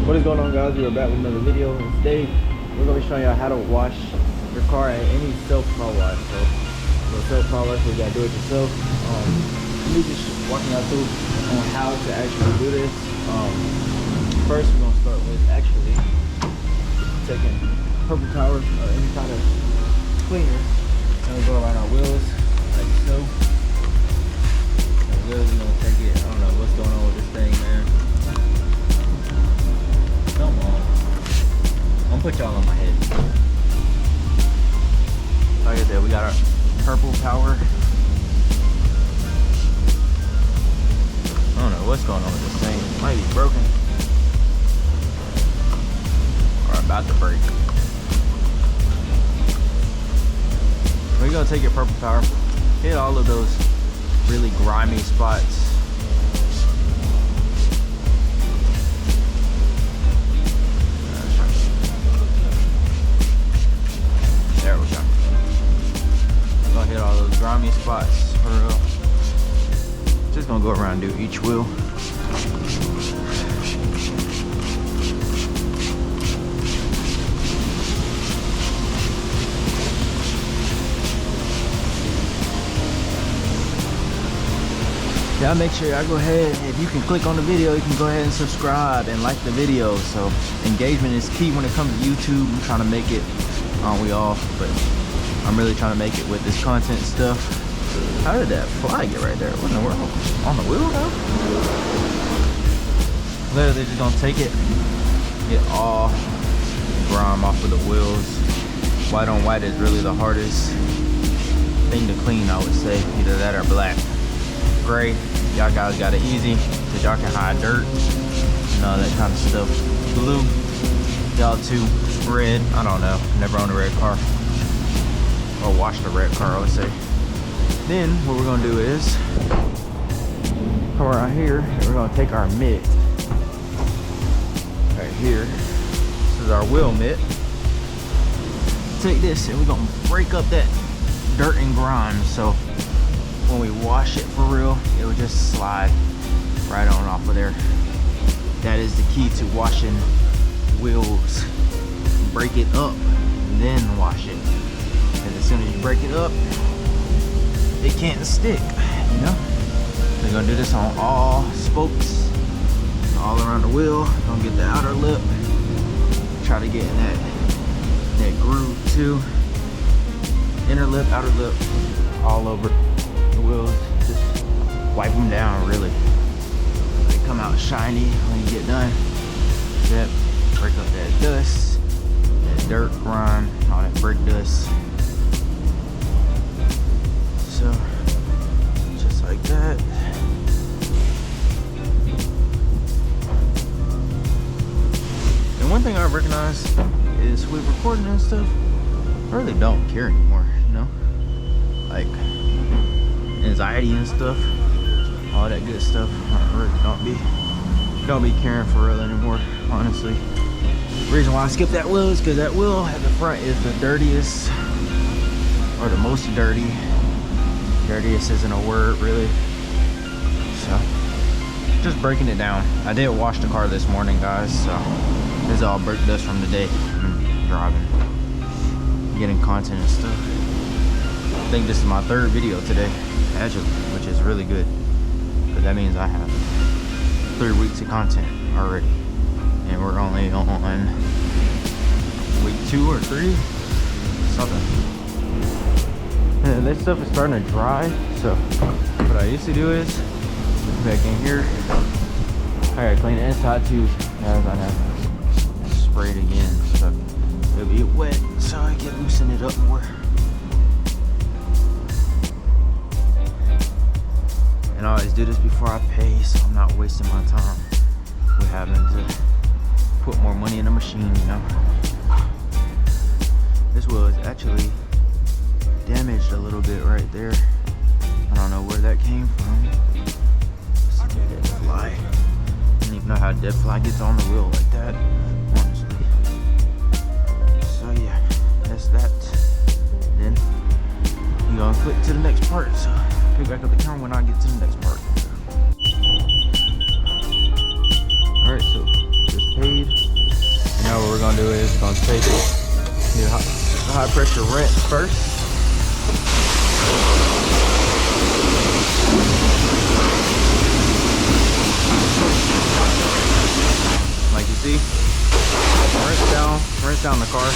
What is going on, guys? We are back with another video, and today we're going to be showing you how to wash your car at any self-car wash. So for self-car wash, we got to do it yourself. Let me just walking y'all through on how to actually do this. First, we're going to start with actually taking purple power or any kind of cleaner, and we'll go around our wheels like so. And wheels, we're going to take it. I don't know what's going on with this thing, man. Come on. I'm gonna put y'all on my head. Like I said, we got our purple power. I don't know what's going on with this thing. It might be broken. Or about to break. We're gonna take your purple power, hit all of those really grimy spots. There we go. Gonna hit all those grimy spots for real. Just gonna go around and do each wheel. Yeah, make sure y'all go ahead, if you can click on the video, you can go ahead and subscribe and like the video. So engagement is key when it comes to YouTube. I'm trying to make it, aren't we all? But I'm really trying to make it with this content stuff. How did that fly get right there? What in the world? On the wheel now? Literally just gonna take it, get all grime off of the wheels. White on white is really the hardest thing to clean, I would say. Either that or black. Gray, y'all guys got it easy because y'all can hide dirt and all that kind of stuff. Blue, y'all too. Red, I don't know, never owned a red car or washed a red car, I would say. Then what we're gonna do is come around here and we're gonna take our mitt right here. This is our wheel mitt. Take this and we're gonna break up that dirt and grime, so when we wash it for real, it will just slide right on off of there. That is the key to washing wheels. Break it up, then wash it. And as soon as you break it up, it can't stick, you know? We're gonna do this on all spokes, all around the wheel. Gonna get the outer lip. Try to get in that groove too. Inner lip, outer lip, all over the wheels. Just wipe them down, really. They come out shiny when you get done. Yep. Break up that dust, that dirt, grime, all that brake dust. So, just like that. And one thing I've recognized is with recording and stuff, I really don't care anymore, you know? Like, anxiety and stuff, all that good stuff, I really don't be caring for real anymore, honestly. The reason why I skipped that wheel is because that wheel at the front is the dirtiest, or the most dirty. Dirtiest isn't a word, really. So, just breaking it down. I did wash the car this morning, guys, so this is all brake dust from the day. I'm driving, getting content and stuff. I think this is my third video today, actually, which is really good, because that means I have 3 weeks of content already, and we're only on week 2 or 3, something. And this stuff is starting to dry, so what I used to do is back in here, I gotta clean the inside too, as I have to spray it again, so it'll get wet, so I can loosen it up more. And I always do this before I pay, so I'm not wasting my time with having to put more money in the machine, you know. This wheel is actually damaged a little bit right there. I don't know where that came from. It's a dead fly. I don't even know how dead fly gets on the wheel like that, honestly. So yeah, that's that. Then we're gonna click to the next part. So pick back up the camera when I get to the next part. Alright, so just paid. gonna take the high pressure rinse first. Like you see, rinse down the car.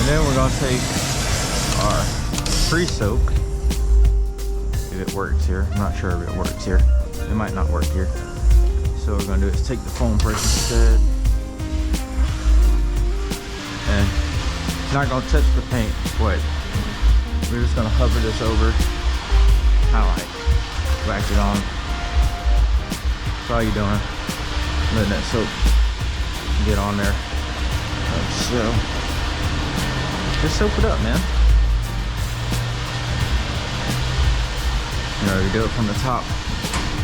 Then we're gonna take our pre-soak, if it works here. I'm not sure if it works here. It might not work here. So what we're gonna do is take the foam press instead. And not gonna touch the paint, but we're just gonna hover this over, kind of like wax it on. That's all you're doing. Letting that soap get on there, like so. Just soak it up, man. You know, you do it from the top,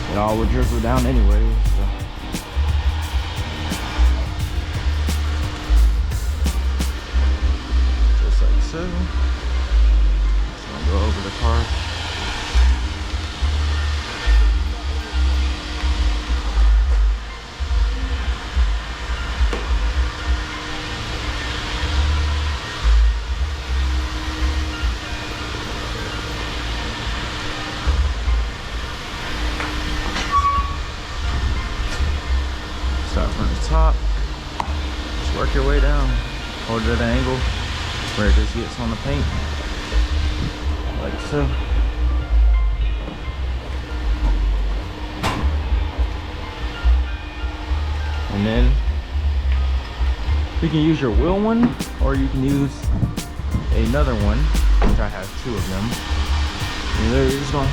it all would dribble down anyway. So. Just like so. Just gonna go over the car. Start from the top, just work your way down, hold it at an angle where it just gets on the paint, like so. And then you can use your wheel one, or you can use another one, which I have two of them. And there you're just gonna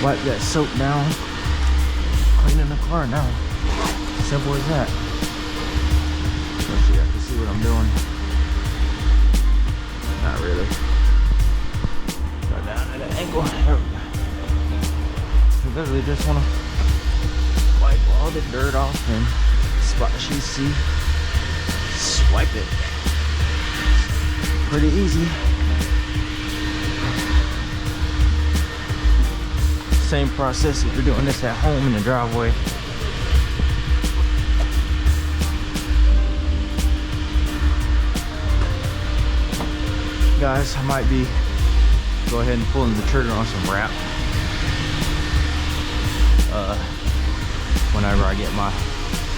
wipe that soap down, cleaning the car now. Simple as that. Let's see, I can see what I'm doing. Not really. Go down at an angle. You literally just want to wipe all the dirt off and spots you see. Swipe it. Pretty easy. Same process if you're doing this at home in the driveway. Guys, I might be go ahead and pulling the trigger on some wrap whenever I get my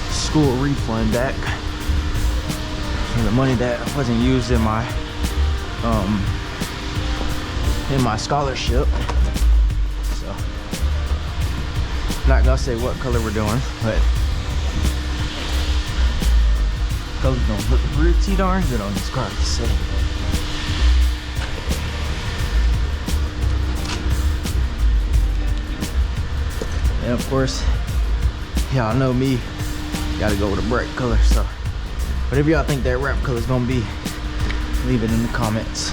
school refund back, and the money that wasn't used in my scholarship. So not gonna say what color we're doing, but color's gonna look pretty darn good on this car, to say. And of course, y'all know me, gotta go with a bright color. So whatever y'all think that wrap color is gonna be, leave it in the comments.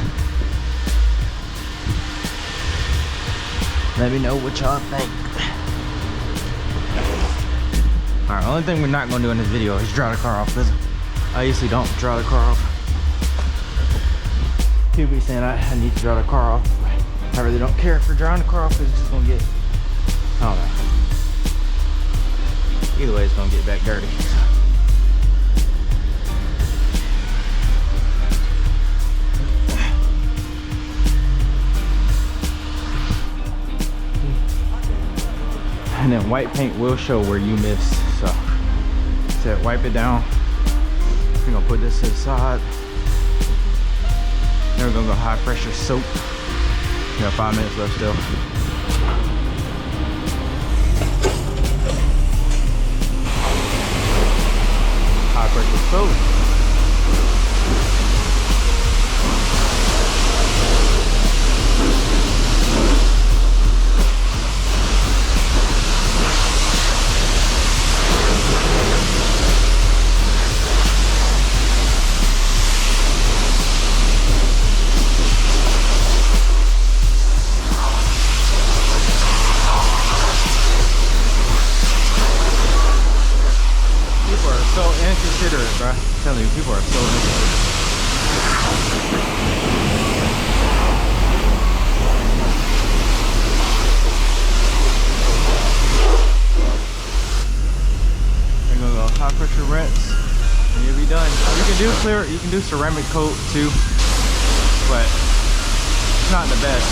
Let me know what y'all think. Alright, the only thing we're not gonna do in this video is dry the car off, because I usually don't dry the car off. People be saying I need to dry the car off. I really don't care for drying the car off, because it's just gonna get, I don't know. Either way, it's gonna get back dirty. And then white paint will show where you missed. So wipe it down. We're gonna put this to the side. Then we're gonna go high pressure soap We got 5 minutes left still. High pressure stove. So inconsiderate, bro. I'm telling you, people are so inconsiderate. We're gonna go high pressure rinse, and you'll be done. You can do clear, you can do ceramic coat too, but it's not the best.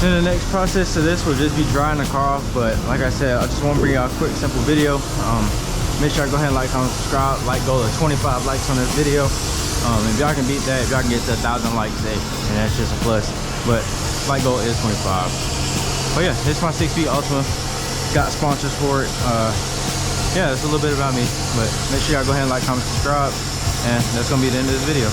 Then the next process to this will just be drying the car off, but like I said, I just want to bring y'all a quick simple video. Make sure I go ahead and like, comment, subscribe. Like goal of 25 likes on this video. If y'all can beat that, if y'all can get to 1,000 likes, hey, and that's just a plus. But like goal is 25. But yeah, this is my 6-speed Ultima. Got sponsors for it. Yeah, that's a little bit about me. But make sure y'all go ahead and like, comment, subscribe, and that's gonna be the end of this video.